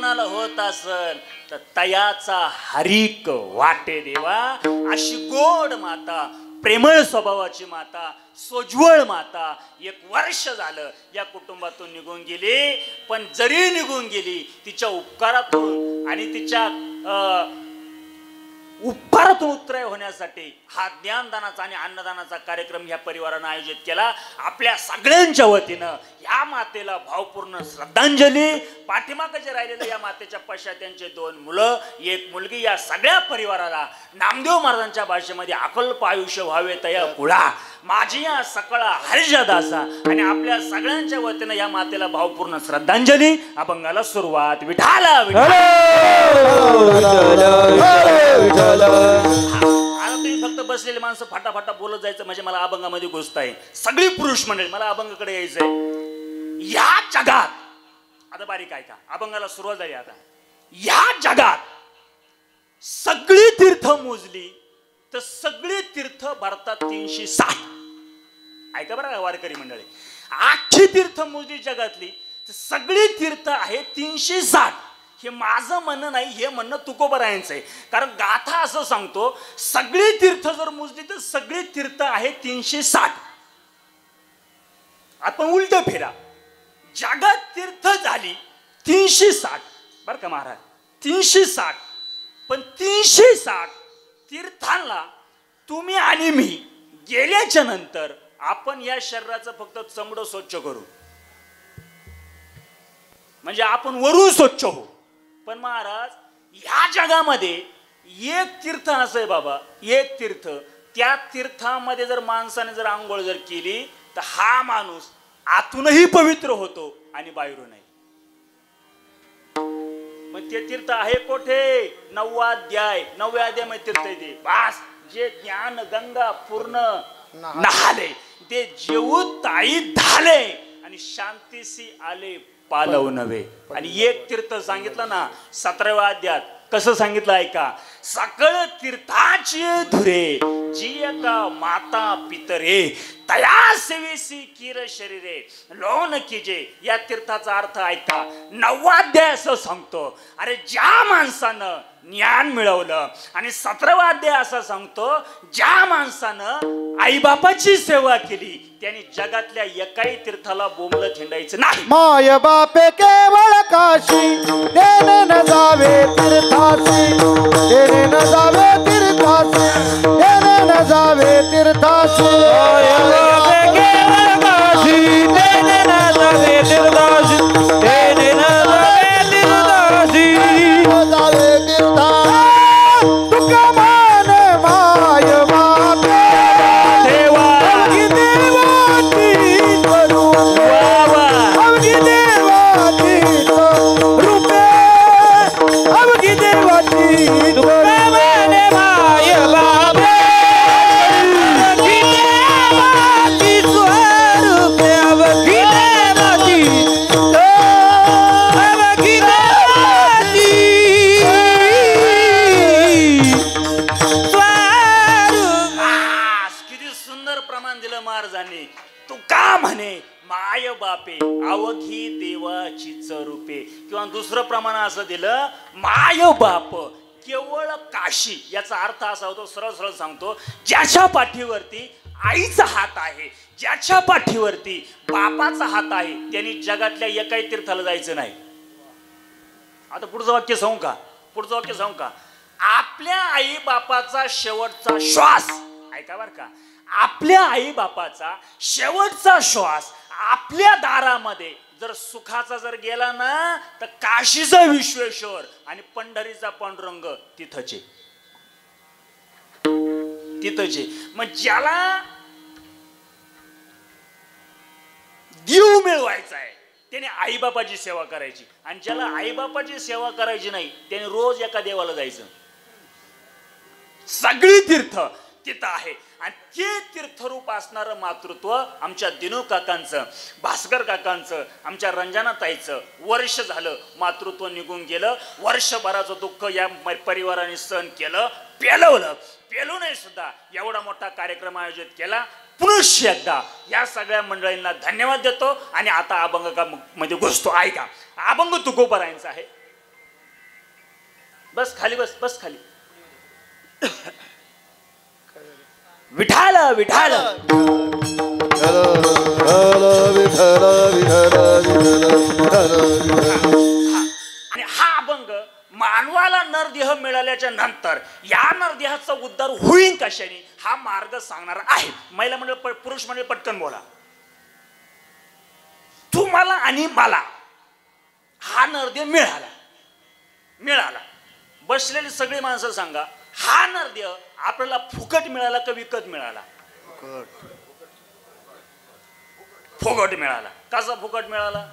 कोणाला होत असल तर तयाचा हरिक वाटे देवा. अशी गोड माता, प्रेमळ स्वभावाची माता, सोज्वळ माता 1 वर्ष झालं या कुटुंबातून निघून गेली. पण जरी निघून गेली तिच्या उपकारातून आणि तिच्या उपकारातून उत्तराय होण्यासाठी हा ज्ञानदानाचा आणि अन्नदानाचा कार्यक्रम ह्या परिवारानं आयोजित केला. आपल्या सगळ्यांच्या वतीनं या मातेला भावपूर्ण श्रद्धांजली. पाठीमागे जे राहिलेलं या मातेच्या पश्चात त्यांचे 2 मुलं, 1 मुलगी, या सगळ्या परिवाराला नामदेव महाराजांच्या भाषेमध्ये अकल्प आयुष्य व्हावे तया कुळा माझी या सकळा हरिजदासा. आणि आपल्या सगळ्यांच्या वतीनं या मातेला भावपूर्ण श्रद्धांजली. अभंगाला सुरुवात. विठाला आता तुम्ही फक्त बसलेले माणसं फाटाफाटा बोलत जायचं म्हणजे मला अभंगामध्ये घुसता आहे. सगळी पुरुष मंडळी मला अभंगाकडे यायचंय. या जगात आता बारीक ऐका, अभंगाला सुरुवात झाली. आता या जगात सगळी तीर्थ मोजली तर सगळी तीर्थ भारतात 360. ऐका बरं वारकरी मंडळी, आखी तीर्थ मोजली जगातली तर सगळी तीर्थ आहे 360. हे माझं म्हणणं नाही, हे म्हणणं तुकोबरायांचं आहे. कारण गाथा असं सांगतो सगळी तीर्थ जर मोजली तर सगळी तीर्थ आहे 360. आपण उलट फिरा, जगात तीर्थ झाली 360 बरं का महाराज, 360. पण 360 तीर्थांना तुम्ही आणि मी गेल्याच्या नंतर आपण या शरीराचं फक्त चमडं स्वच्छ करू म्हणजे आपण वरून स्वच्छ होऊ. पण महाराज ह्या जगामध्ये 1 तीर्थ असं आहे बाबा, 1 तीर्थ. त्या तीर्थामध्ये जर माणसाने जर आंघोळ जर केली तर हा माणूस आतूनही पवित्र होतो आणि बाहेरूनही. मग ते तीर्थ आहे कोठे? 9वा अध्याय. 9व्या अध्यायामध्ये तीर्थ आहे ते बास. जे ज्ञान गंगा पूर्ण नहाले ते जेऊ ताई धाले आणि शांतीसी आले पालव नव्हे. आणि 1 तीर्थ सांगितलं ना 17व्या अध्यायात. कसं सांगितलं ऐका, सकळ तीर्थाची धुरे जी का माता पितरे तया सेवेसी किर शरीरे लोन कीजे. या तीर्थाचा अर्थ ऐका. 9वा अध्याय असं सांगतो अरे ज्या माणसानं ज्ञान मिळवलं. आणि 17वा अध्याय असं सांगतो ज्या माणसानं आईबापाची सेवा केली त्याने जगातल्या एकाही तीर्थाला बोंबलं थिंडायचं नाही. माय बापे केवळ काशी देणे न जावे तीर्थासी, देणे न जावे तीर्थासी, देणे न जावे तीर्थासी. केवळ काशी देणे न जावे तीर्थासी, देणे न जावे तीर्थासी, जावे तीर्थासी. तुका मान माय बापे देवा देवाची करू अवघी देवाची रूपे अवघी देवाची तुका मान माय बापे अवघी देवाची स्वरूपे अवघी देवाची अवघी देवाची किती सुंदर प्रमाण दिलं महाराजांनी. तू का म्हणे माय बापे अवघी देवाची रूपे. किंवा दुसरं प्रमाण असं दिलं माय बाप केवळ काशी. याचा अर्थ असा होतो, सरळ सरळ सांगतो, ज्याच्या पाठीवरती आईचा हात आहे, ज्याच्या पाठीवरती बापाचा हात आहे त्यांनी जगातल्या एकाही तीर्थाला जायचं नाही. आता पुढचं वाक्य सांगू का? पुढचं वाक्य सांगू का? आपल्या आई बापाचा शेवटचा श्वास ऐका बर का, आपल्या आई बापाचा शेवटचा श्वास आपल्या दारामध्ये जर सुखाचा जर गेला ना तर काशीचा विश्वेश्वर आणि पंढरीचा पांडुरंग तिथंचे तिथंचे. मग ज्याला देव मिळवायचा आहे त्याने आईबापाची सेवा करायची. आणि ज्याला आईबापाची सेवा करायची नाही त्याने रोज एका देवाला जायचं. सगळी तीर्थ तिथं आहे. आणि ते तीर्थरूप असणारं मातृत्व आमच्या दिनू काकांचं, भास्कर काकांचं, आमच्या रंजनाताईचं वर्ष झालं मातृत्व निघून गेलं. वर्षभराचं दुःख या परिवाराने सहन केलं, पेलवलं. पेलूनही सुद्धा एवढा मोठा कार्यक्रम आयोजित केला. पुनश्च एकदा या सगळ्या मंडळींना धन्यवाद देतो. आणि आता अभंग मध्ये घुसतो. ऐका, अभंग तुकोबरायांचा आहे. बस खाली, बस बस खाली. विठाल विठाल. आणि हा अभंग मानवाला नरदेह मिळाल्याच्या नंतर या नरदेहाचा उद्धार होईल कशाने हा मार्ग सांगणार आहे. महिला मंडळ पुरुष मंडळ पटकन बोला. तुम्हाला आणि मला हा नरदेह मिळाला. मिळाला. बसलेली सगळी माणसं सांगा, हा नरदेह आपल्याला फुकट मिळाला का विकत मिळाला? फुकट मिळाला. कसा फुकट मिळाला?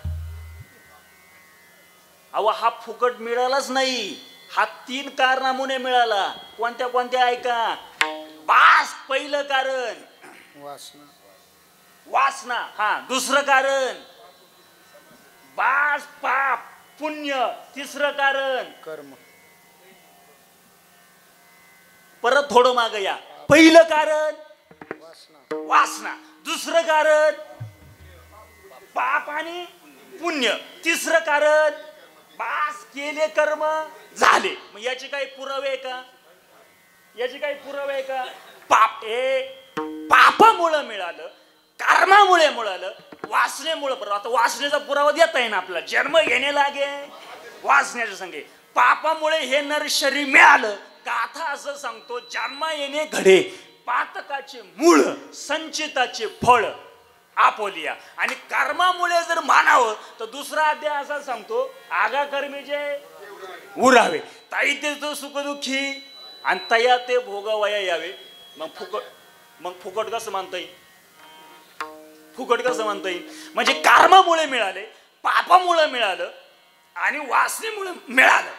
अहो हा फुकट मिळालाच नाही, हा 3 कारणामुळे मिळाला. कोणत्या कोणत्या ऐका. बास पहिलं कारण, वासना. वासना. हा दुसरं कारण बास पाप पुण्य. तिसरं कारण कर्म. परत थोडं माग या. पहिलं कारण वासना. वासना. दुसरं कारण पाप आणि पुण्य. तिसरं कारण बास केले कर्म झाले. मग याचे काही पुरावे आहे का? याचे काही पुरावे आहे का? पापामुळे मिळालं, कर्मामुळे मिळालं, वासनेमुळे. आता वासनेचा पुरावा देता येईल आपल्याला. जन्म घेणे लागे वासनेच्या संगे. पापामुळे हे नर शरीर मिळालं. गाथा असं सांगतो, जन्म येणे घडे पातकाचे मूळ, संचिताचे फळ आपोलिया. आणि कर्मामुळे जर मानावं तर दुसरा अध्याय असा सांगतो, आगा कर्मीचे उरावे. ताई ते सुखदुःखी आणि तया ते भोगवया यावे. मग फुकट कसं मानता येईल? फुकट कसं मानता येईल? म्हणजे कर्मामुळे मिळाले, पापामुळे मिळालं आणि वासनेमुळे मिळालं.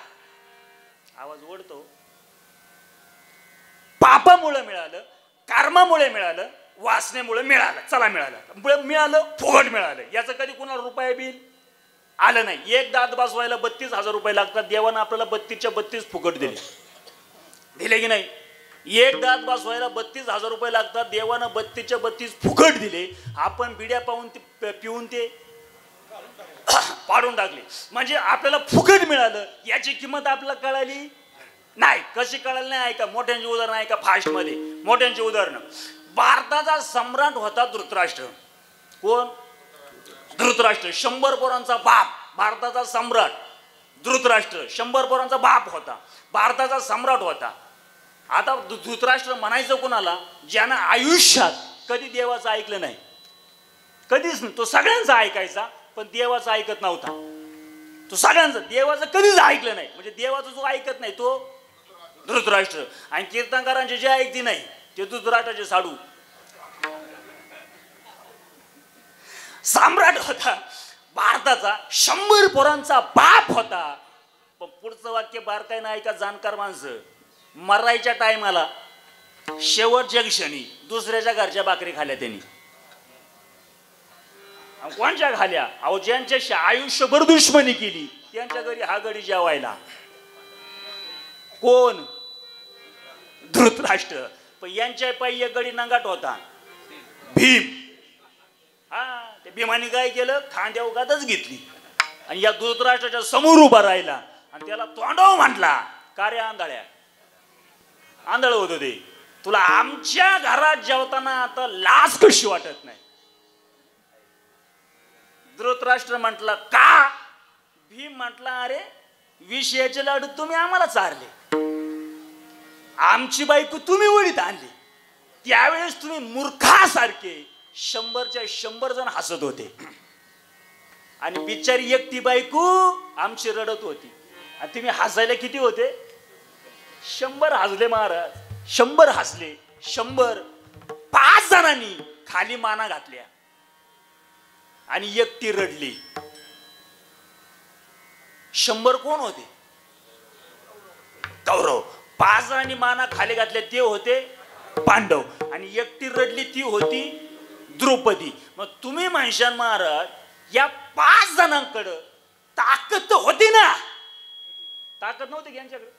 आवाज ओढतो. पापामुळे मिळालं, कर्मामुळे मिळालं, वासनेमुळे मिळालं. चला मिळालं, मिळालं फुकट मिळालं. याचं कधी कुणाला रुपये बिल आलं नाही. एक दात बसवायला 32,000 रुपये लागतात. देवानं आपल्याला 32च्या 32 फुकट दिले. दिले की नाही? एक दात बसवायला 32,000 रुपये लागतात. देवानं 32च्या 32 फुकट दिले. आपण बिड्या पिऊन ते पाडून टाकले. म्हणजे आपल्याला फुकट मिळालं याची किंमत आपल्याला कळाली नाही. कशी कळाली नाही ऐका. मोठ्यांची उदाहरणं ऐका फास्ट मध्ये. मोठ्यांची उदाहरणं. भारताचा सम्राट होता धृतराष्ट्र. कोण? धृतराष्ट्र. 100 पोरांचा बाप. भारताचा सम्राट धृतराष्ट्र 100 पोरांचा बाप होता. भारताचा सम्राट होता. आता धृतराष्ट्र म्हणायचं कोणाला? ज्यानं आयुष्यात कधी देवाचं ऐकलं नाही. कधीच नाही. तो सगळ्यांचा ऐकायचा पण देवाचं ऐकत नव्हता. तो सगळ्यांचं देवाचं कधीच ऐकलं नाही. म्हणजे देवाचं जो ऐकत नाही तो धृतराष्ट्र. आणि कीर्तनकारांचे जे ऐकते नाही ते धृतराष्ट्राचे साडू. सम्राट होता भारताचा. 100 पोरांचा बाप होता. पण पुढचं वाक्य बारकाईनं ऐका जाणकार माणसं. मरायच्या टायमाला शेवटच्या क्षणी दुसऱ्याच्या घरच्या भाकरी खाल्या त्यांनी. कोणच्या खाल्या? अहो ज्यांच्याशी आयुष्यभर दुश्मनी केली त्यांच्या घरी हा गडी जेवायला. कोण? धृतराष्ट्र. पण यांच्या पायी एक गडी नंगाट होता, भीम. हा ते भीमाने काय केलं? खांद्या उगातच घेतली आणि या धृतराष्ट्राच्या समोर उभा राहिला आणि त्याला तोंडाव म्हटला, का रे आंधळ्या? आंधळ होत ते. तुला आमच्या घरात जेवताना आता लाज कशी वाटत नाही? धृतराष्ट्र म्हटला का? भीम म्हटला, अरे विषयाचे लाडू तुम्ही आम्हाला चारले, आमची बायको तुम्ही वळीत आणली. त्यावेळेस तुम्ही मूर्खासारखे 100च्या 100 जण हसत होते आणि बिचारी एकटी बायको आमची रडत होती. आणि तुम्ही हसायला किती होते? 100 हसले महाराज. 100 हसले. 100 5 जणांनी खाली माना घातल्या आणि एकटी रडली. 100 कोण होते? कौरव. 5 जणांनी माना खाली घातल्या ते होते पांडव. आणि एकटी रडली ती होती द्रौपदी. मग तुम्ही म्हणशान महाराज या 5 जणांकडे ताकद तर होती ना? ताकद नव्हती यांच्याकडे?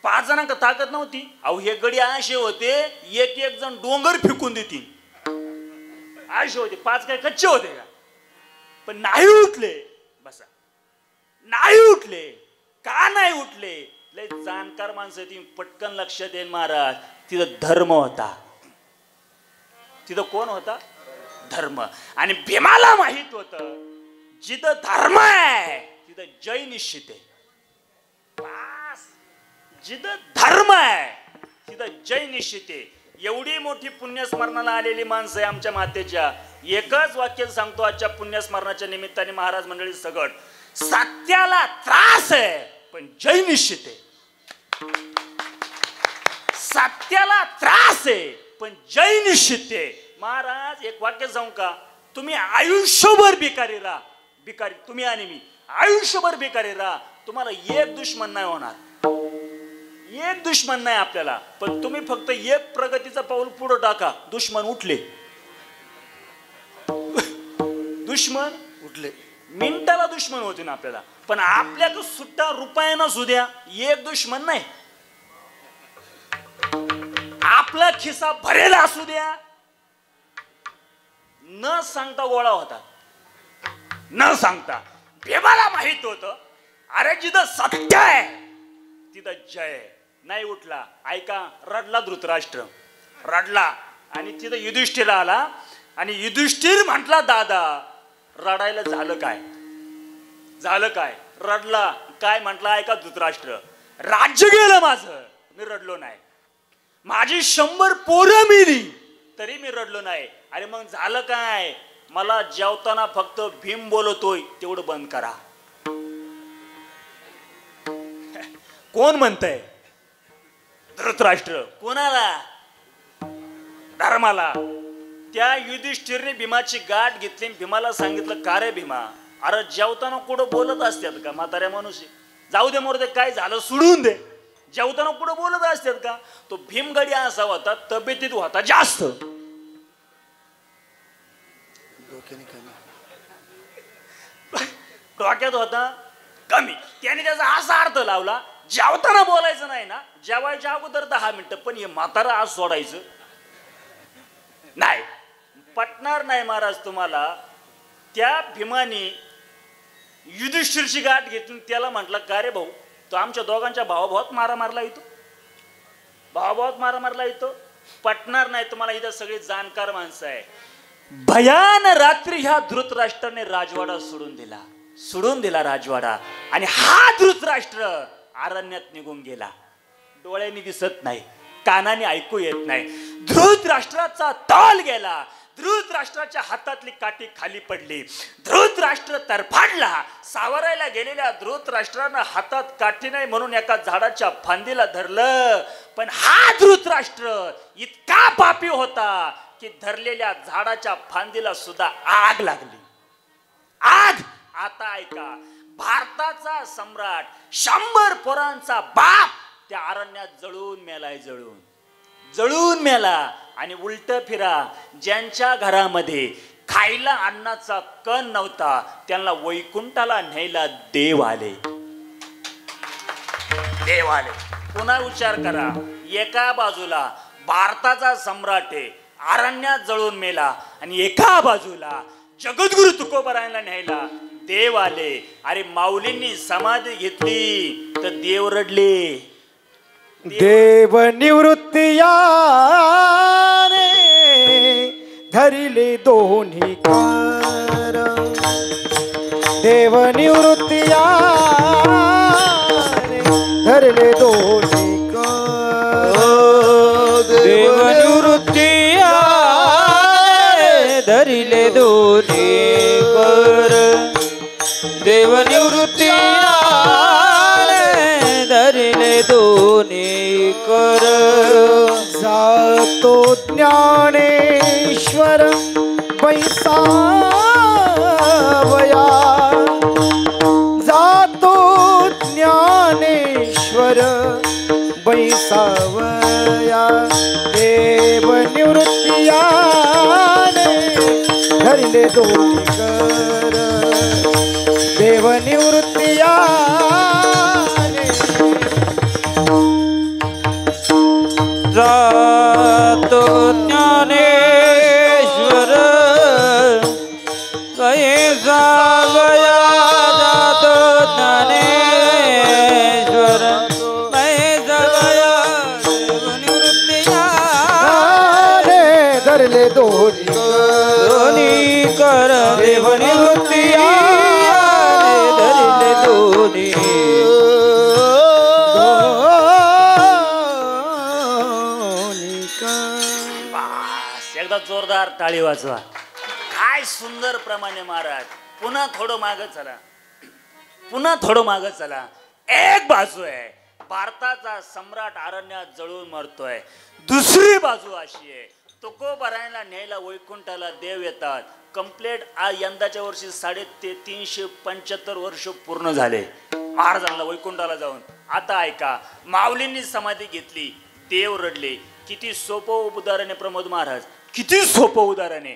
5 जणांकडे ताकद नव्हती? अहो हे गडी असे होते एक एक जण डोंगर फेकून देतील असे होते. 5 काय कच्चे होते का? पण नाही उठले. बसा. नाही उठले. का नाही उठले? लय जाणकार माणसं ती पटकन लक्षात येईल महाराज. तिथं धर्म होता. तिथं कोण होता? धर्म. आणि भीमाला माहित होत जिथं धर्म आहे तिथं जय निश्चित आहे. जिथं धर्म आहे तिथं जय निश्चित आहे. एवढी मोठी पुण्यस्मरणाला आलेली माणसं आहे आमच्या मातेच्या. एकच वाक्य सांगतो आजच्या पुण्यस्मरणाच्या निमित्ताने महाराज मंडळी सगळ. सत्याला त्रास आहे पण जय निश्चित आहे. सत्याला त्रास आहे पण जय निश्चित आहे. महाराज एक वाक्य सांगू का? तुम्ही आयुष्यभर भिकारी राहा. भिकारी तुम्ही आणि मी आयुष्यभर भिकारी राहा. तुम्हाला एक दुश्मन नाही होणार. एक दुश्मन नाही आपल्याला. पण तुम्ही फक्त एक प्रगतीचं पाऊल पुढे टाका. दुश्मन उठले. दुश्मन उठले. मिनिटाला दुश्मन होते ना आपल्याला. पण आपल्याकडे सुट्टा रुपयानं सुद्या एक दुश्मन नाही. आपला खिसा भरेला असू द्या न सांगता गोळा होता. न सांगता. भीमाला माहित होत अरे जिथं सत्य आहे तिथं जय. नाही उठला. ऐका रडला धृतराष्ट्र. रडला आणि तिथं युधिष्ठिर आला आणि युधिष्ठिर म्हटला दादा. रडायला झालं काय? झालं काय? रडला. काय म्हटला ऐका धृतराष्ट्र. राज्य गेलं माझं मी रडलो नाही. माझी 100 पोरं मिली तरी मी रडलो नाही. अरे मग झालं काय? मला जेवताना फक्त भीम बोलतोय तेवढं बंद करा. कोण म्हणतंय? धृतराष्ट्र. कोणाला? धर्माला. त्या युधिष्ठिरने भीमाची गाठ घेतली. भीमाला सांगितलं का रे भीमा अरे जेवताना कुठं बोलत असतात का म्हाताऱ्या मनुष्य? जाऊ दे मोर दे काय झालं सोडून दे. जेवताना कुठं बोलत असतात का? तो भीमगडी असा होता तब्येतीत होता जास्त. डोक्यात होता कमी. त्याने त्याचा असा अर्थ लावला जेवताना बोलायचं नाही ना. जेवायच्या अगोदर 10 मिनिटं. पण हे म्हातारा आज सोडायचं नाही. पटणार नाही महाराज तुम्हाला. त्या भीमाने युधिष्ठिरची गाठ घेतली. त्याला म्हटलं का रे भाऊ तो आमच्या दोघांच्या भावाभावात मारा मारला येतो. भावाभावात मारा मारला येतो. पटणार नाही तुम्हाला. इथं सगळे जाणकार माणसं आहे. भयान रात्री ह्या धृतराष्ट्राने राजवाडा सोडून दिला. सोडून दिला राजवाडा. आणि हा धृतराष्ट्र अरण्यात निघून गेला. डोळ्यांनी दिसत नाही. कानाने ऐकू येत नाही. धृतराष्ट्राचा तोल गेला. धृतराष्ट्राच्या हातातली काठी खाली पडली. धृतराष्ट्र तरफाडला. सावरायला गेलेल्या धृतराष्ट्रानं हातात काठी नाही म्हणून एका झाडाच्या फांदीला धरलं. पण हा धृतराष्ट्र इतका पापी होता की धरलेल्या झाडाच्या फांदीला सुद्धा आग लागली. आग. आता ऐका भारताचा सम्राट 100 पोरांचा बाप त्या अरण्यात जळून मेलाय. जळून मेला. आणि उलट फिरा ज्यांच्या घरामध्ये खायला अन्नाचा कण नव्हता त्यांना वैकुंठाला न्यायला देव आले. देव आले. पुन्हा विचार करा. एका बाजूला भारताचा सम्राट आहे अरण्यात जळून मेला आणि एका बाजूला जगद्गुरु तुकोबारायांना न्यायला देव आले. अरे माऊलींनी समाधी घेतली तर देव रडले. देव निवृत्ती याने धरिले दोन्ही कर. देव निवृत्ती याने धरले दोन्ही कर. देव निवृत्ती याने धरिले दोन्ही कर. देव निवृत्ती धरिले दोन्ही कर. जातो ज्ञानेश्वर बैसावया. जातो ज्ञानेश्वर बैसावया. देव निवृत्तीयाने धरिले दोन्ही कर. देव निवृत्तीयाने जातो ज्ञानेश्वर कैसावया. जातो ज्ञानेश्वर जोरदार टाळी वाजवा. काय सुंदर प्रमाणे महाराज. पुन्हा थोडं मागं चला, पुन्हा थोडं मागं चला. एक बाजू आहे भारताचा सम्राट अरण्यात जळून मरतोय, दुसरी बाजू अशी आहे तुकोबारायला न्यायला वैकुंठाला देव येतात. कंप्लेट यंदाच्या वर्षी 375 वर्ष पूर्ण झाले महाराजांना वैकुंठाला जाऊन. आता ऐका, माऊलींनी समाधी घेतली, देव रडले. किती सोपं उदाहरण आहे प्रमोद महाराज, किती सोपं उदाहरण आहे.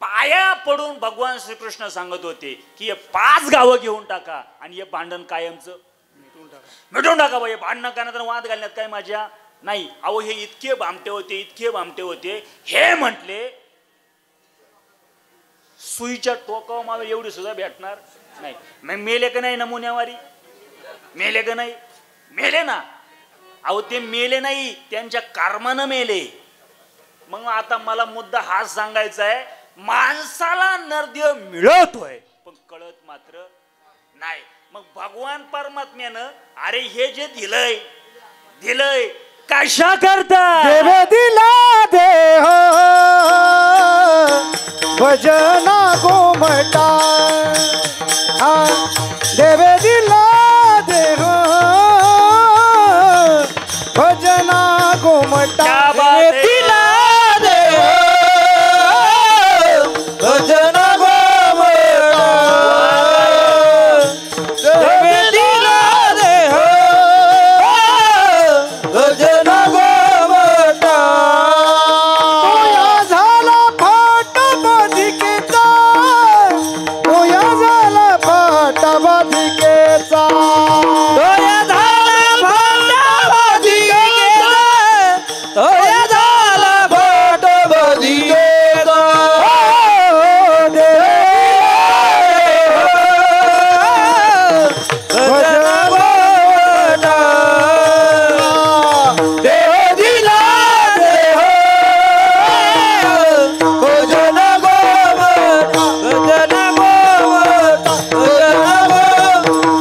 पाया पडून भगवान श्रीकृष्ण सांगत होते की हे 5 गावं घेऊन टाका आणि हे भांडण कायमचं मिटवून टाका. हे भांडणं करण्यात वाद घालण्यात काय माझ्या नाही. अहो हे इतके भामटे होते, इतके भामटे होते. हे म्हटले सुईच्या टोकावर मावे एवढी सुद्धा भेटणार नाही. मेले का नाही नमुन्यावारी, मेले का नाही, मेले ना. अहो ते मेले नाही, त्यांच्या कर्मानं मेले. मग आता मला मुद्दा हा सांगायचा आहे, माणसाला नरदेव मिळतोय पण कळत मात्र नाही. मग भगवान परमात्म्यानं अरे हे जे दिलंय दिलंय कशा करता देव दिला देह भजना गोमटा. देव दिला देह भजना गोमटा. दिला देव भजना गोमटा. देव दिला देह भजना गोमटा. ओया झाला फाट बाधिकेचा, ओया झाला फाट बाधिकेचा. तोया झाला भाट बधिकेचा. भजना गोमटा. देव दिला देह भजना गोमटा. भजना गोमटा. भजना गोमटा.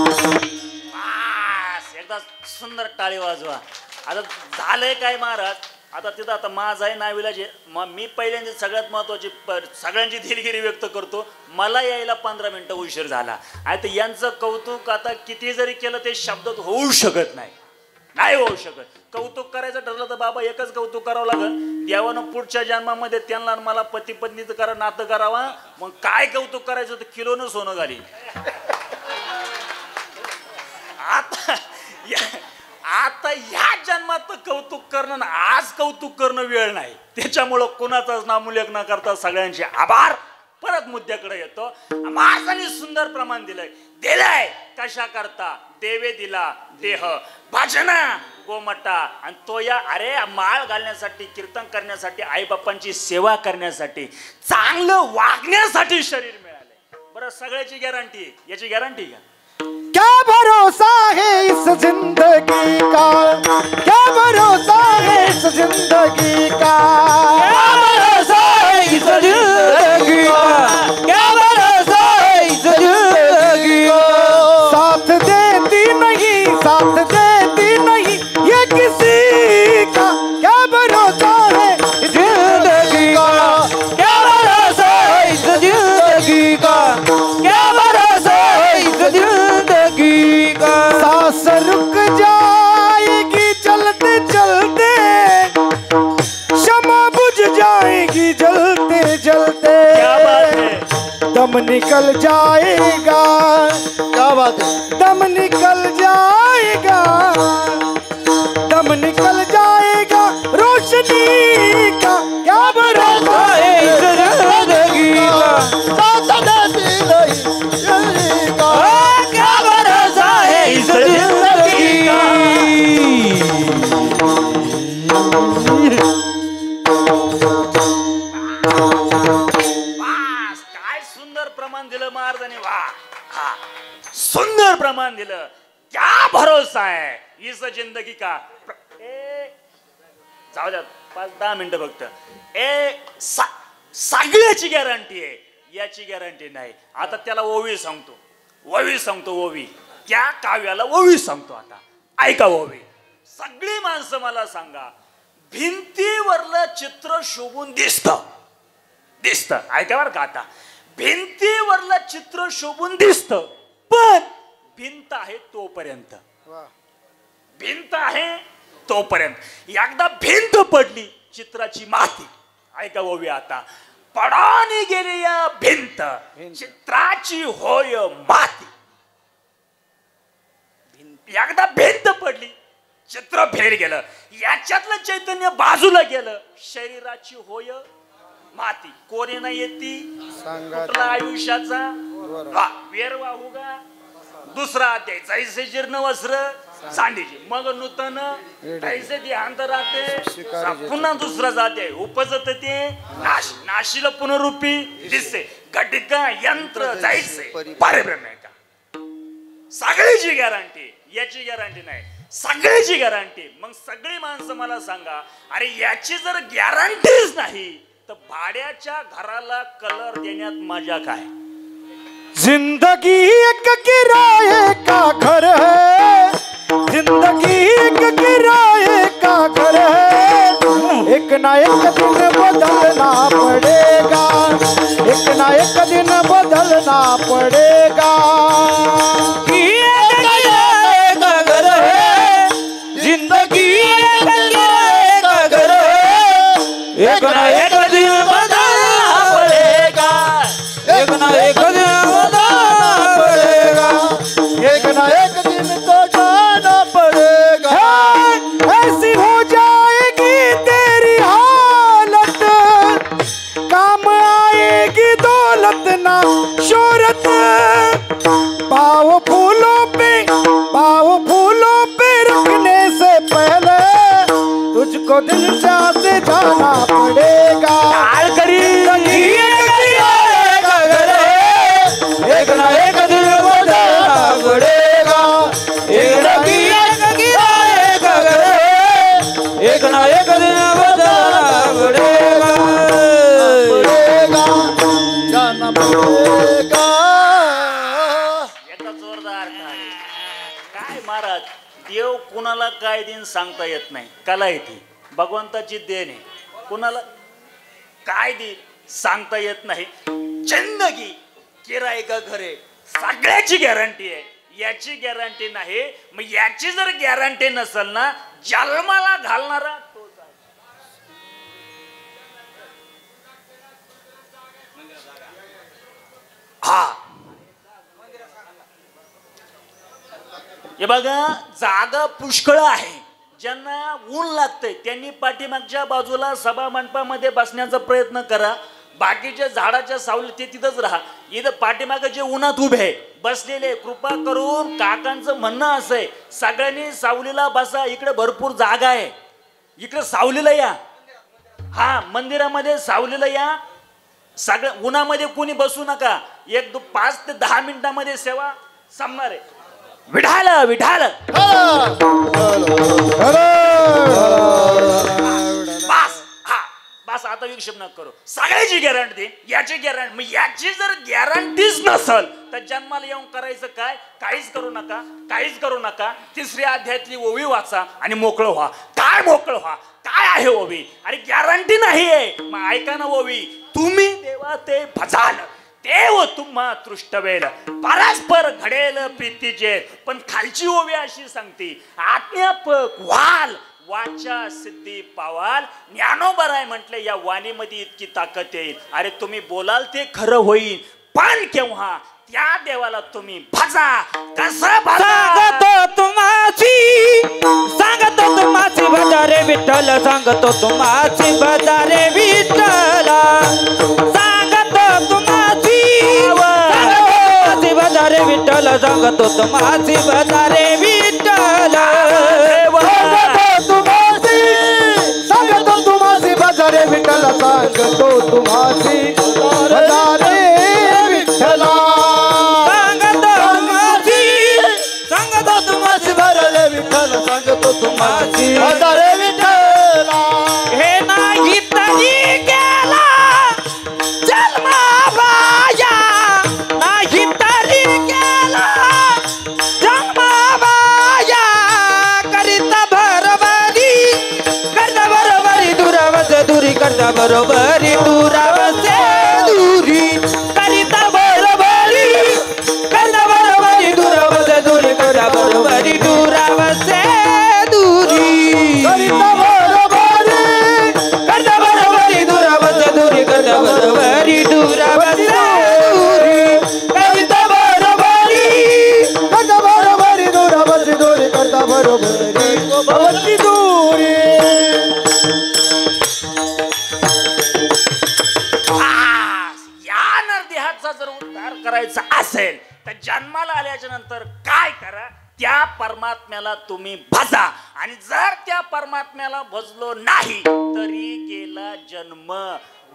बास, एकदा सुंदर टाळी वाजवा. आता झालंय काय महाराज, आता तिथं आता माझा आहे नाविलाज आहे. मी पहिल्यांदा सगळ्यात महत्वाची सगळ्यांची दिलगिरी व्यक्त करतो. मला यायला 15 मिनिटं उशीर झाला. आता यांचं कौतुक आता किती जरी केलं ते शब्दात होऊ शकत नाही, नाही होऊ शकत. कौतुक करायचं ठरलं तर बाबा एकच कौतुक करावं लागेल, देवानं पुढच्या जन्मामध्ये त्यांना मला पती पत्नीचं करा नातं करावा. मग काय कौतुक करायचं तर किलोनं सोनं घाली. आता ह्या जन्मात कौतुक करणं ना आज कौतुक करणं वेळ नाही. त्याच्यामुळं कोणाचाच नामुल्लेख न करता सगळ्यांचे आभार. परत मुद्द्याकडे येतो. महाराजांनी सुंदर प्रमाण दिलंय. दिलंय कशा करता, देवे दिला देह भजना गोमटा. आणि तो या अरे माळ घालण्यासाठी, कीर्तन करण्यासाठी, आई बाप्पांची सेवा करण्यासाठी, चांगलं वागण्यासाठी शरीर मिळालंय. बरं सगळ्याची गॅरंटी, याची गॅरंटी का? क्या भरोसा है इस जिंदगी का, क्या भरोसा है इस जिंदगी का. क्या भरोसा है इस जिंदगी का. क्या भरोसा है इस जिंदगी का. साथ देती नहीं, साथ देती नहीं ये किसी का. क्या भरोसा है इस जिंदगी का. क्या भरोसा है इस जिंदगी का. क्या भरोसा है इस जिंदगी का. सांस रुक जाएगी चलते चलते, शमा बुझ जाएगी जलते जलते. क्या बात है, दम निकल जाएगा. क्या बात है, दम निकल जाएगा, दम निकल जाएगा रोशनी का. क्या भरोसा है इस जिंदगी का. साथ देती नहीं का. क्या भरोसा है इस जिंदगी का. वास, काय सुंदर प्रमाण दिलं महाराजांनी. वा हा सुंदर प्रमाण दिलं. क्या भरोसा है इस जिंदगी का. जाऊ द्या 5-10 मिनिटं फक्त. सगळ्याची गॅरंटी आहे, याची गॅरंटी नाही. आता त्याला ओवी सांगतो, ओवी सांगतो, ओवी त्या काव्याला ओवी सांगतो. आता ऐका ओवी. सगळी माणसं मला सांगा, भिंतीवरलं चित्र शोभून दिसतं, दिसतं. ऐका बरं का आता, भिंतीवरलं चित्र शोभून दिसतं, पण भिंत आहे तोपर्यंत, भिंत आहे तोपर्यंत. एकदा भिंत पडली चित्राची माती. ऐका ओवी आता, पडानी गेली या भिंत चित्राची होय माती. एकदा भिंत पडली चित्र फेर गेलं, याच्यातलं चैतन्य बाजूला गेलं, शरीराची होय माती. कोणी नाही येती कुठला आयुष्याचा वेर वाहू का. दुसरा अध्याय, जैसे जीर्ण वस्त्र सांडीचे मग नूतन तैसे देहांत राहते. पुन्हा दुसरा अध्याय, उपजत ते नाश, नाशीला पुनरुपी दिसते. घटिका यंत्र जायचे परब्रह्म का. सगळीची गॅरंटी, याची गॅरंटी नाही, सगळ्याची गॅरंटी. मग सगळी माणसं मला सांगा, अरे याची जर गॅरंटीच नाही तर भाड्याच्या घराला कलर देण्यात मजा काय. जिंदगी एक किराए का घर है, जिंदगी एक किराए का घर है, एक ना एक दिन बदलना पड़ेगा, एक ना एक दिन बदलना पड़ेगा. जिंदगी एक किराए का घर है, एक ना एक दिन बदलना पड़ेगा, एक ना एक दिन बदलना पड़ेगा, एक ना एक दिन तो जाना पड़ेगा. ऐसी हो जाएगी तेरी हालत, काम आएगी दौलत ना शोहरत. पाँव फूलों पे रखने से पहले तुझको दिल से जाना पड़ेगा. एक ना एक दिन बदलना पड़ेगा, एक ना किराए का घर है, एक ना एक दिन बदलना पड़ेगा, जाना पड़ेगा. एका जोरदार काय महाराज, देव कुणाला काय दिन सांगता येत नाही, कला येते, भगवंताची देण आहे. कुणाला काय दिन सांगता येत नाही. जिंदगी किराए का घर आहे, सगळ्याची गॅरंटी आहे, याची गॅरंटी नाही. मग याची जर गॅरंटी नसेल ना, जन्माला घालणारा तोच आहे. हा हे बघा, जागा पुष्कळ आहे. ज्यांना ऊन लागतंय त्यांनी पाठीमागच्या बाजूला सभा मंडपामध्ये बसण्याचा प्रयत्न करा. बाकीच्या झाडाच्या सावली ते तिथंच राहा. इथं पाठीमागे जे उन्हात उभे आहे बसलेले, कृपा करून काकांचं म्हणणं असं आहे, सगळ्यांनी सावलीला बसा. इकडे भरपूर जागा आहे, इकडे सावलीला या. हा, मंदिरामध्ये सावलीला या. सगळं उन्हामध्ये कोणी बसू नका. 5 ते 10 मिनिटांमध्ये सेवा संपणार आहे. विठाल विठाल. बस, हा बस, आता विक्षेप नका करू. सगळ्याची गॅरंटी, याची गॅरंटी. मग याची जर गॅरंटीच नसल तर जन्माला येऊन करायचं काय. काहीच करू नका, काहीच करू नका. 3ऱ्या अध्यायातली ओवी वाचा आणि मोकळं व्हा. काय मोकळं व्हा, काय आहे ओवी. अरे गॅरंटी नाहीये. मग ऐका ना ओवी, तुम्ही देवा ते भजाल, देव तुम्हा तृष्टवेल, परस्पर घडेल प्रीतीचे. पण खालची ओवी अशी सांगते, आज्ञापक व्हाल, वाचा सिद्धी पावाल. ज्ञानोबराय म्हटले या वाणीमध्ये इतकी ताकद येईल. अरे तुम्ही बोलाल ते खरं होईल, पण केव्हा त्या देवाला तुम्ही भजा. कसं सांगतो तुम्हाची, सांगतो तुम्हाची भजा रे विठ्ठल, सांगतो तुम्हाची भजा रे विठ्ठल, सांगतो तुम्हाची भजा रे विठ्ठल, सांगतो तुम्हाची भजा रे विठ्ठल, सांगतो तुम्हाची भजा रे विठ्ठल, सांगतो तुम्हाची भजा रे विठ्ठला, सांगतो तुम्हाची भजा रे विठ्ठल, सांगतो तुम्हाची भजा रे विठ्ठला. हे नाही तरी गेला जन्मा बाया, नाही तरी गेला जन्मा बाया, करिता बरोबरी, करता बरोबरी, दुरावस दुरी करता बरोबरी, दुरावसे बरोबरी भवती दूरी. या नरदेहाचा जर उद्धार करायचा असेल तर जन्माला आल्याच्या नंतर काय करा, त्या परमात्म्याला तुम्ही भजा. आणि जर त्या परमात्म्याला भजलो नाही तरी गेला जन्म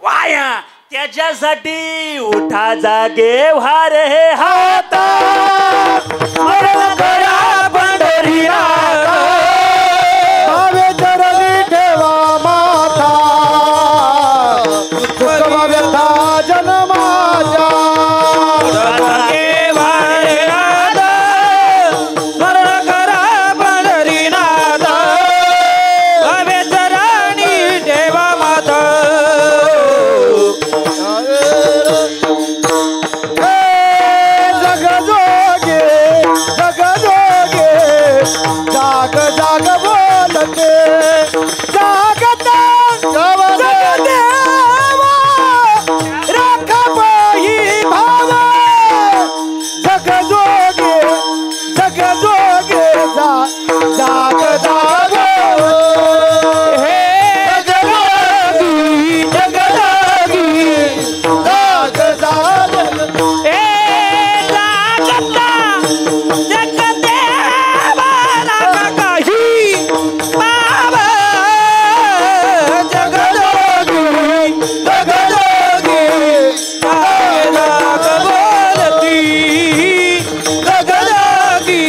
वाया. त्याच्यासाठी उठा जागे व्हारे हे हाता, स्मरण करा पंढरीनाथ, भावे चरणी ठेवा माथा, दुःख व्यथा जन्माच्या. जागे वारेनाथ, स्मरण करा पंढरीनाथ, भावे चरणी ठेवा माथा. जाग जाग बोलते जागता जगदेवा राखा पायी भाव. जग जोगे जाग जाग हे जगदागी जाग जाग ए जागता जगदेवा राखा काही बाबा. जगदोगी जाग जाग बोलती जगदोगी.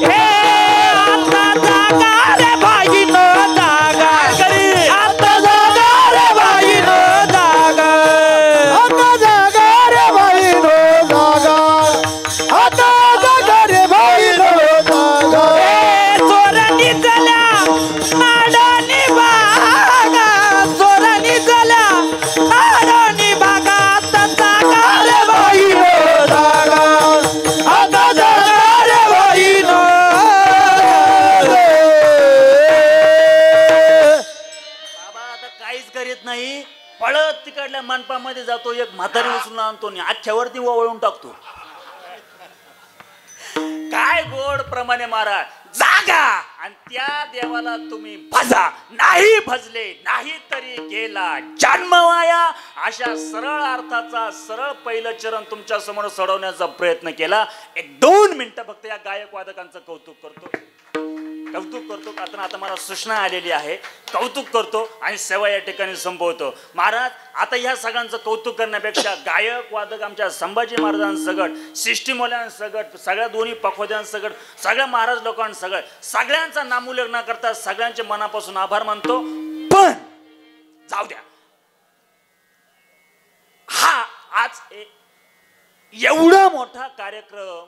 ए आता जागा रे बाई नो जागा, आता जागा रे बाई नो जागा. आता जागा रे बाई नो जागा, आता जागा रे बाई नो जागा. ए चोरांनी झाल्या नाडानी बागा, चोरांनी झाल्या नाडानी बागा. आता जागा रे बाई नो जागा, आता जागा रे बाई नो. बाबा आता काहीच करीत नाही, पळत तिकडल्या मंडपामध्ये जातो, एक म्हातारी उचलून आणतो आणि अख्ख्यावरती वळून टाकतो. काय गोड प्रमाणे महाराज जागा आणि त्या देवाला तुम्ही भजा. नाही भजले नाही तरी गेला जन्म वाया. अशा सरळ अर्थाचा सरळ पहिलं चरण तुमच्या समोर सोडवण्याचा प्रयत्न केला. 1-2 मिनिटं फक्त या गायक वादकांचं कौतुक करतो. आता मला सूचना आलेली आहे, कौतुक करतो आणि सेवा या ठिकाणी संपवतो. महाराज आता ह्या सगळ्यांचं कौतुक करण्यापेक्षा गायक वादक आमच्या संभाजी महाराजांसगट, सिष्टीमोल्यांसगट, सगळ्या दोन्ही पखोद्यांसगट, सगळ्या महाराज लोकांसगट सगळ्यांचा नामोल्लेख न करता सगळ्यांचे मनापासून आभार मानतो. पण जाऊ द्या, हा आज एवढा मोठा कार्यक्रम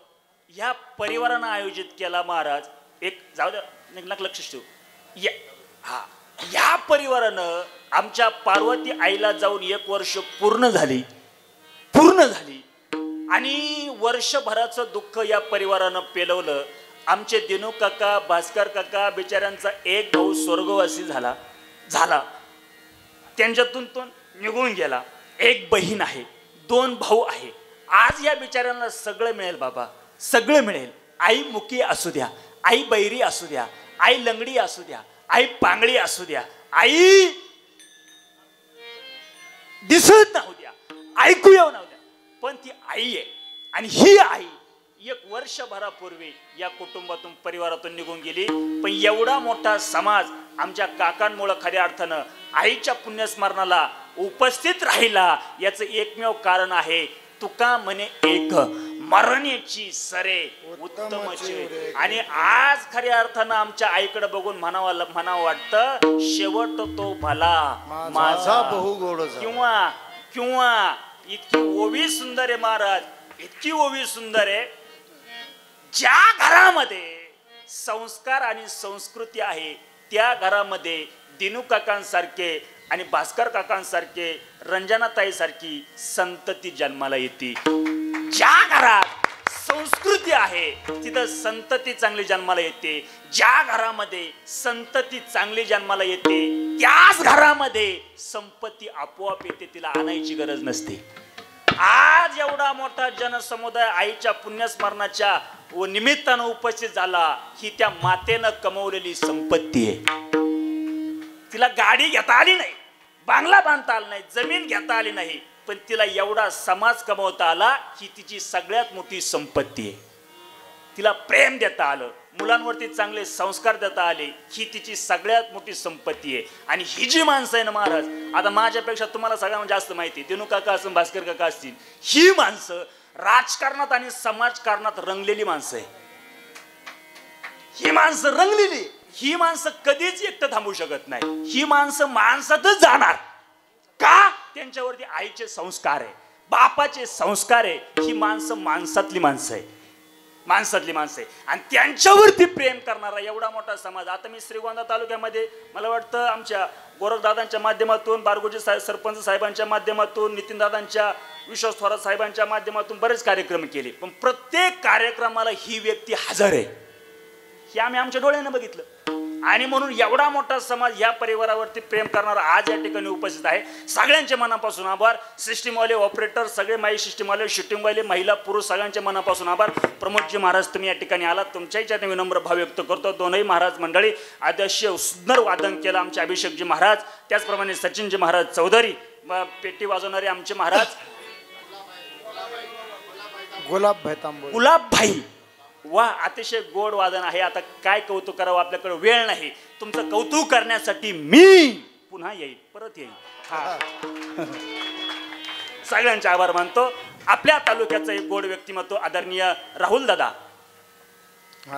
ह्या परिवारानं आयोजित केला महाराज. एक जाऊ द्या, लक्ष ठेवू. या परिवारानं आमच्या पार्वती आईला जाऊन 1 वर्ष पूर्ण झाली आणि वर्षभराचं दुःख या परिवारानं पेलवलं. आमचे दिनू काका, भास्कर काका बिचाऱ्यांचा एक भाऊ स्वर्गवासी झाला. त्यांच्यातून तो निघून गेला. एक बहीण आहे, 2 भाऊ आहे. आज या बिचाऱ्यांना सगळं मिळेल बाबा, सगळं मिळेल. आई मुकी असू द्या, आई बैरी असू द्या, आई लंगडी असू द्या, आई पांगडी असू द्या, आई दिसत नाहू द्या, ऐकू येऊ नाहू द्या, पण ती आई आहे. आणि ही आई 1 वर्षभरापूर्वी या कुटुंबातून परिवारातून निघून गेली. पण एवढा मोठा समाज आमच्या काकांमुळे खऱ्या अर्थानं आईच्या पुण्यस्मरणाला उपस्थित राहिला. याचं एकमेव कारण आहे, तुका म्हणे एक मरण्याची सरे उत्तमचे. आणि आज खऱ्या अर्थानं आमच्या आईकडे बघून म्हणावं वाटतं, शेवट तो भला माझा बहु गोड. किंवा इतकी ओवी सुंदर आहे महाराज, इतकी ओवी सुंदर आहे. ज्या घरामध्ये संस्कार आणि संस्कृती आहे त्या घरामध्ये दिनू काकांसारखे आणि भास्कर काकांसारखे, रंजनाताई सारखी संतती जन्माला येते. ज्या घरात संस्कृती आहे तिथं संतती चांगली जन्माला येते. ज्या घरामध्ये संतती चांगली जन्माला येते त्याच घरामध्ये संपत्ती आपोआप येते, तिला आणायची गरज नसते. आज एवढा मोठा जनसमुदाय आईच्या पुण्यस्मरणाच्या व निमित्तानं उपस्थित झाला, ही त्या मातेनं कमवलेली संपत्ती आहे. तिला गाडी घेता आली नाही, बांगला बांधता आला नाही, जमीन घेता आली नाही, पण तिला एवढा समाज कमवता आला, ही तिची सगळ्यात मोठी संपत्ती आहे. तिला प्रेम देता आलं, मुलांवरती चांगले संस्कार देता आले, ही तिची सगळ्यात मोठी संपत्ती आहे. आणि ही जी माणसं आहे ना महाराज, आता माझ्यापेक्षा तुम्हाला सगळ्यांना जास्त माहिती आहे, दिनू काका असं भास्कर काका असतील, ही माणसं राजकारणात आणि समाजकारणात रंगलेली माणसं आहे. ही माणसं रंगलेली, ही माणसं कधीच एकटं थांबू शकत नाही. ही माणसं माणसातच जाणार का? त्यांच्यावरती आईचे संस्कार आहे, बापाचे संस्कार आहे. ही माणसं माणसातली माणसं आहे, माणसातली माणसं आहे. आणि त्यांच्यावरती प्रेम करणारा एवढा मोठा समाज. आता मी श्रीगोंदा तालुक्यामध्ये मला वाटतं आमच्या गोरखदादांच्या माध्यमातून, बारगोजी सरपंच साहेबांच्या माध्यमातून, नितीनदादांच्या, विश्वास थोरात साहेबांच्या माध्यमातून बरेच कार्यक्रम केले, पण प्रत्येक कार्यक्रमाला ही व्यक्ती हजर आहे. हे आम्ही आमच्या डोळ्यानं बघितलं. आणि म्हणून एवढा मोठा समाज या परिवारावरती प्रेम करणारा आज या ठिकाणी उपस्थित आहे. सगळ्यांच्या मनापासून आभार. सिस्टीमवाले, ऑपरेटर, सगळे माई सिस्टीमवाले, शूटिंगवाले, महिला पुरुष सगळ्यांच्या मनापासून आभार. प्रमोदजी महाराज तुम्ही या ठिकाणी आलात, तुमच्या याच्यात विनम्र भाव व्यक्त करतो. दोनही महाराज मंडळी अतिशय सुंदर वादन केलं आमचे अभिषेकजी महाराज, त्याचप्रमाणे सचिनजी महाराज चौधरी, पेटी वाजवणारे आमचे महाराज गुलाबभाई. वा, अतिशय गोड वादन आहे. आता काय कौतुक करावं, आपल्याकडे वेळ नाही. तुमचं कौतुक करण्यासाठी मी पुन्हा येईल, परत येईल. सगळ्यांचे आभार मानतो. आपल्या तालुक्याचं एक गोड व्यक्तिमत्व आदरणीय राहुल दादा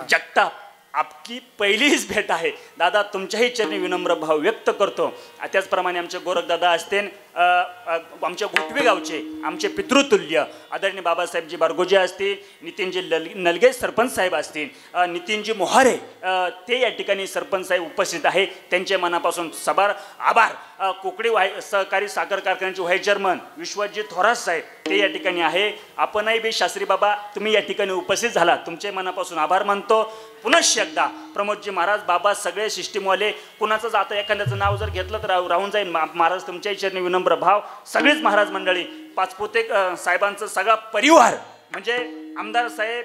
जगताप, आपकी पहिलीच भेट आहे. दादा तुमच्याही चरणी विनम्र भाव व्यक्त करतो. त्याचप्रमाणे आमचे गोरखदादा असतील, आमच्या घोटवे गावचे आमचे पितृतुल्य आदरणीय बाबासाहेबजी बारगोजी असतील, नितीनजी नलगे सरपंच साहेब असतील, नितीनजी मोहारे ते या ठिकाणी सरपंच साहेब उपस्थित आहे, त्यांच्या मनापासून सबार आभार. कोकडी सहकारी साखर कारखान्याचे व्हाईस चेअरमन विश्वजित थोरात साहेब ते या ठिकाणी आहे. आपणही बी शास्त्री बाबा तुम्ही या ठिकाणी उपस्थित झाला, तुमचे मनापासून आभार मानतो. पुनश्च एकदा प्रमोदजी महाराज, बाबा, सगळे सिस्टीमवाले, कुणाचं आता एखाद्याचं नाव जर घेतलं तर राहून जाईल. महाराज तुमच्या चरणी विनम्र भाव. सगळीच महाराज मंडळी, पाचपुते साहेबांचा सगळा परिवार, म्हणजे आमदार साहेब,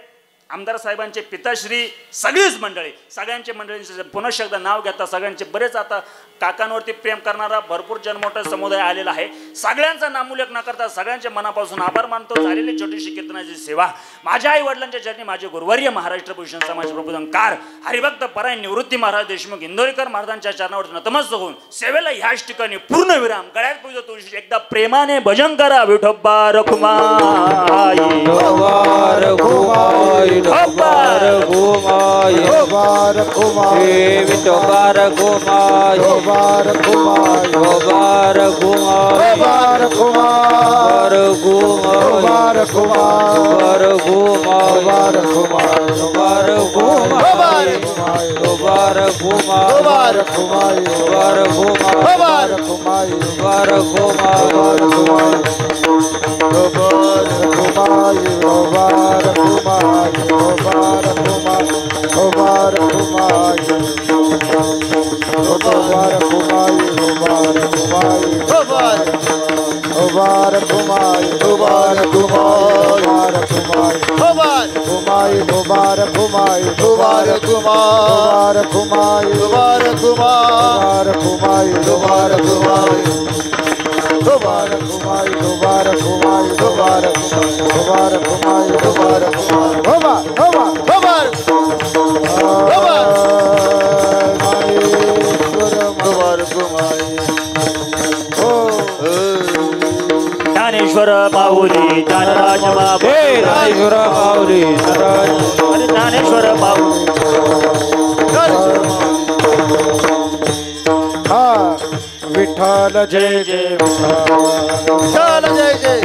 आमदार साहेबांचे पिताश्री, सगळीच मंडळी, सगळ्यांचे मंडळींचे पुनश्च एकदा नाव घेता. सगळ्यांचे बरेच आता काकांवरती प्रेम करणारा भरपूर जनमोठा समुदाय आलेला आहे. सगळ्यांचा नामोल्लेख न करता सगळ्यांच्या मनापासून आभार मानतो. झालेली छोटीशी कीर्तनाची सेवा माझ्या आई वडिलांच्या चरणी माझे गुरुवर्य महाराष्ट्र भूषण समाज प्रबोधनकार हरिभक्त परायण निवृत्ती महाराज देशमुख इंदोरीकर महाराजांच्या चरणावर नतमस्तक होऊन सेवेला ह्याच ठिकाणी पूर्ण विराम गळ्यात पूजतो. तुळशी एकदा प्रेमाने भजन करा. विठोबा रखुमाई, विठोबा रखुमाई, विठोबा रखुमाई, विठोबा रखुमाई, विठोबा रखुमाई, विठोबा रखुमाई, विठोबा रखुमाई, विठोबा रखुमाई, विठोबा रखुमाई, विठोबा रखुमाई, विठोबा रखुमाई, विठोबा रखुमाई, विठोबा रखुमाई, विठोबा रखुमाई, विठोबा रखुमाई, विठोबा ज्ञानेश्वर माऊली ज्ञानराज बाबा, ज्ञानेश्वर माऊली ज्ञानेश्वर माऊली. विठ्ठल जय जय विठ्ठल जय जय.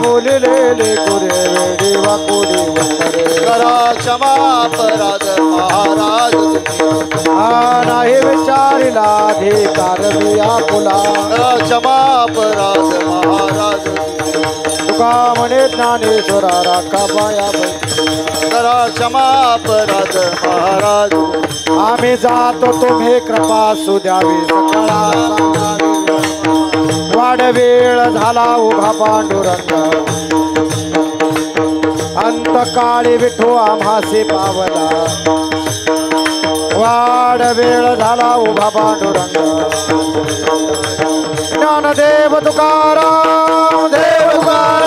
बोललेले कुरे वेडी वाकुरी वंदरे करा क्षमा अपराध महाराज. नाही विचारिला अधिकार मी आपुला क्षमा अपराध महाराज. तुका म्हणे ज्ञानेश्वरा राखा पाया करा क्षमा अपराध महाराज. आम्ही जातो तुम्ही कृपा सुद्यावी सकळा वाड वेळ झाला उभा पांडुरंग अंतकाळी विठो आम्हासे पावला वाड वेळ झाला उभा पांडुरंग ज्ञानदेव तुकाराम देव तुकाराम